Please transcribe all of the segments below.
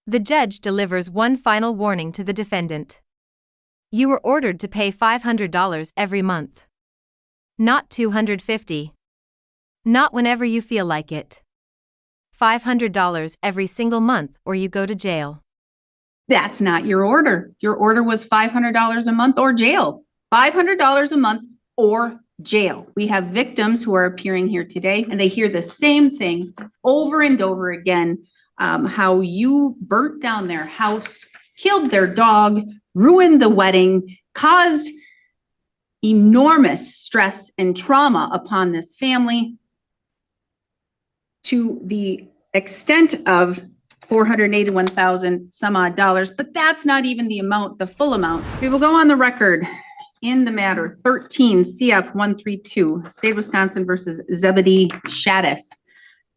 The judge delivers one final warning to the defendant. You were ordered to pay $500 every month. Not $250. Not whenever you feel like it. $500 every single month or you go to jail. That's not your order. Your order was $500 a month or jail. $500 a month or jail. We have victims who are appearing here today and they hear the same thing over and over again. How you burnt down their house, killed their dog, ruined the wedding, caused enormous stress and trauma upon this family to the extent of $481,000 some odd dollars, but that's not even the amount, the full amount. We will go on the record in the matter 13 CF 132, State of Wisconsin versus Zebedee Shadis.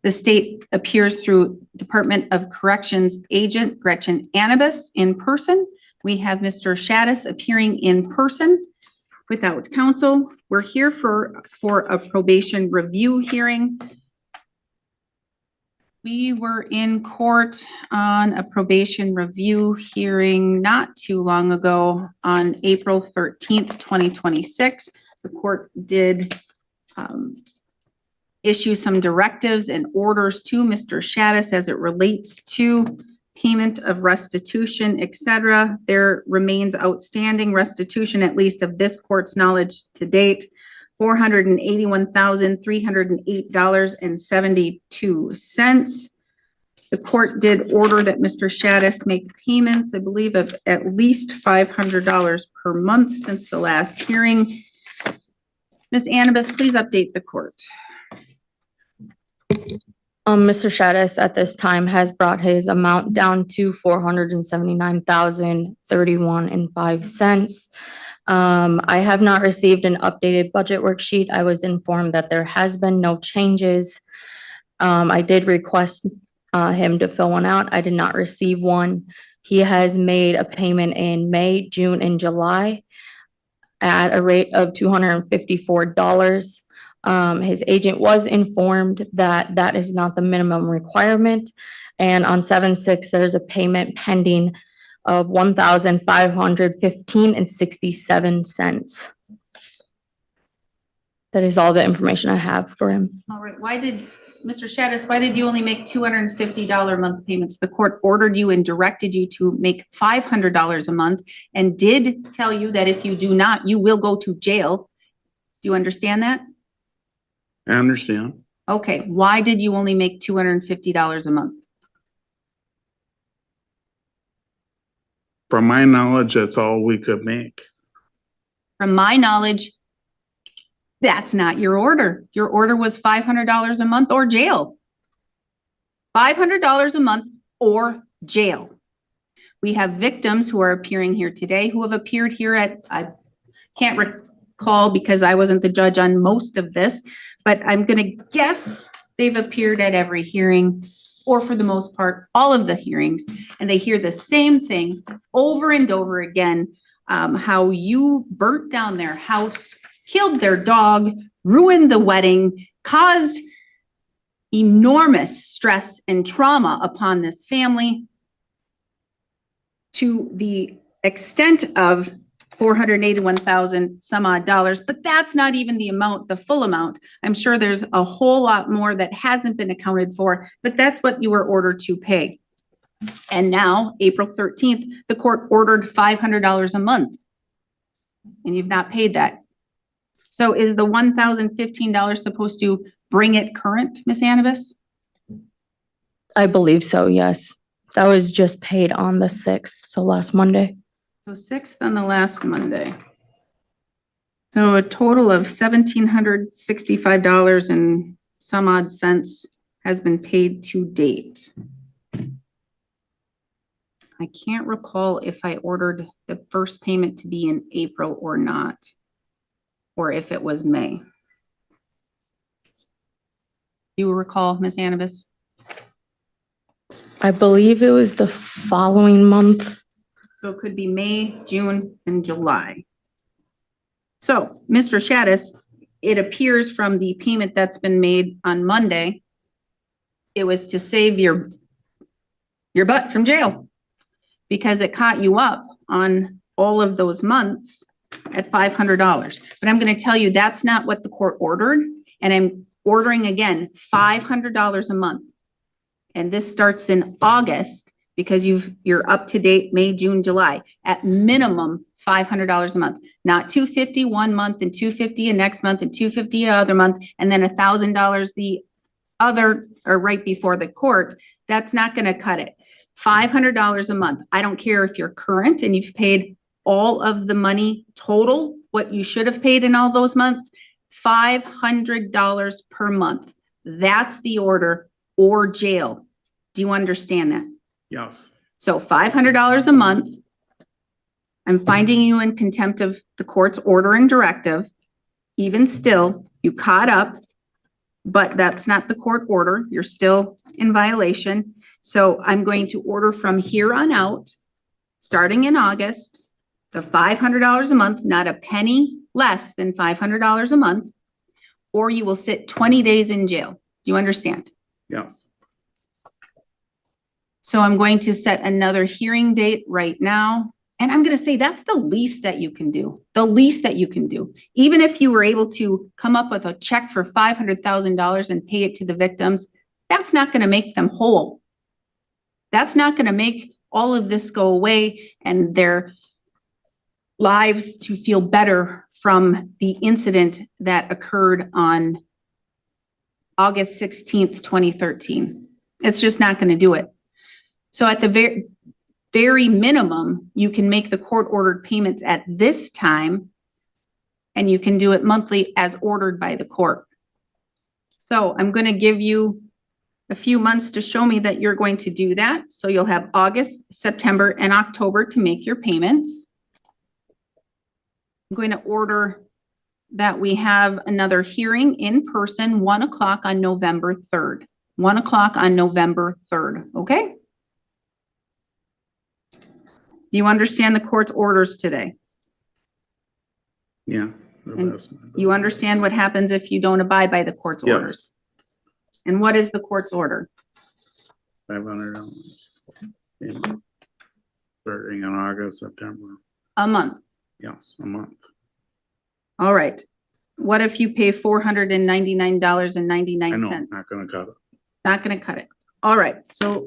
The state appears through Department of Corrections agent Gretchen Annabis in person. We have Mr. Shadis appearing in person without counsel. We're here for a probation review hearing. We were in court on a probation review hearing not too long ago on April 13th, 2026. The court did issue some directives and orders to Mr. Shadis as it relates to payment of restitution, etc. There remains outstanding restitution, at least of this court's knowledge to date, $481,308.72. The court did order that Mr. Shadis make payments, I believe, of at least $500 per month since the last hearing. Ms. Annabis, please update the court. Mr. Shadis at this time has brought his amount down to $479,031.05. I have not received an updated budget worksheet. I was informed that there has been no changes. I did request him to fill one out. I did not receive one. He has made a payment in May, June, and July at a rate of $254. His agent was informed that that is not the minimum requirement. And on 7/6, there's a payment pending of $1,515.67. That is all the information I have for him. All right. Mr. Shadis, why did you only make $250 a month payments? The court ordered you and directed you to make $500 a month and did tell you that if you do not, you will go to jail. Do you understand that? I understand. Okay. Why did you only make $250 a month? From my knowledge, that's all we could make. From my knowledge, that's not your order. Your order was $500 a month or jail. $500 a month or jail. We have victims who are appearing here today who have appeared here at, I can't recall because I wasn't the judge on most of this, but I'm going to guess they've appeared at every hearing, or for the most part, all of the hearings, and they hear the same thing over and over again, how you burnt down their house, killed their dog, ruined the wedding, caused enormous stress and trauma upon this family to the extent of $481,000 some odd dollars, but that's not even the amount, the full amount. I'm sure there's a whole lot more that hasn't been accounted for, but that's what you were ordered to pay. And now, April 13th, the court ordered $500 a month, and you've not paid that. So is the $1,015 supposed to bring it current, Ms. Annabis? I believe so, yes. That was just paid on the 6th, so last Monday. So 6th on the last Monday. So a total of $1,765 and some odd cents has been paid to date. I can't recall if I ordered the first payment to be in April or not, or if it was May. You recall, Ms. Annabis? I believe it was the following month. So it could be May, June, and July. So, Mr. Shadis, it appears from the payment that's been made on Monday, it was to save your your butt from jail because it caught you up on all of those months at $500. But I'm going to tell you that's not what the court ordered. And I'm ordering again, $500 a month. And this starts in August because you're up to date May, June, July. At minimum, $500 a month, not $250 one month and $250 a next month and $250 other month, and then $1,000 the other or right before the court. That's not going to cut it. $500 a month. I don't care if you're current and you've paid all of the money total, what you should have paid in all those months, $500 per month. That's the order, or jail. Do you understand that? Yes. So $500 a month. I'm finding you in contempt of the court's order and directive. Even still, you caught up, but that's not the court order. You're still in violation. So I'm going to order from here on out, starting in August, the $500 a month, not a penny less than $500 a month, or you will sit 20 days in jail. Do you understand? Yes. So I'm going to set another hearing date right now. And I'm going to say that's the least that you can do. The least that you can do. Even if you were able to come up with a check for $500,000 and pay it to the victims, that's not going to make them whole. That's not going to make all of this go away and their lives to feel better from the incident that occurred on August 16th, 2013. It's just not going to do it. So at the very minimum, you can make the court-ordered payments at this time, and you can do it monthly as ordered by the court. So I'm going to give you a few months to show me that you're going to do that. So you'll have August, September, and October to make your payments. I'm going to order that we have another hearing in person, 1 o'clock on November 3rd. 1 o'clock on November 3rd, okay? Do you understand the court's orders today? Yeah. And you understand what happens if you don't abide by the court's Yes. orders? And what is the court's order? $500. Starting in August, September. A month. Yes, a month. All right. What if you pay I $499.99? know, not gonna cut it. Not going to cut it. All right. So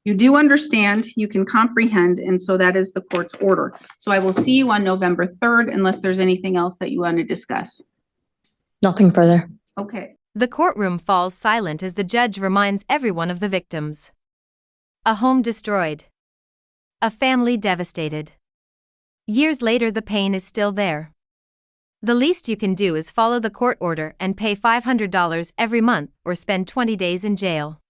you do understand, you can comprehend, and so that is the court's order. So I will see you on November 3rd unless there's anything else that you want to discuss. Nothing further. Okay. The courtroom falls silent as the judge reminds everyone of the victims. A home destroyed. A family devastated. Years later, the pain is still there. The least you can do is follow the court order and pay $500 every month or spend 20 days in jail.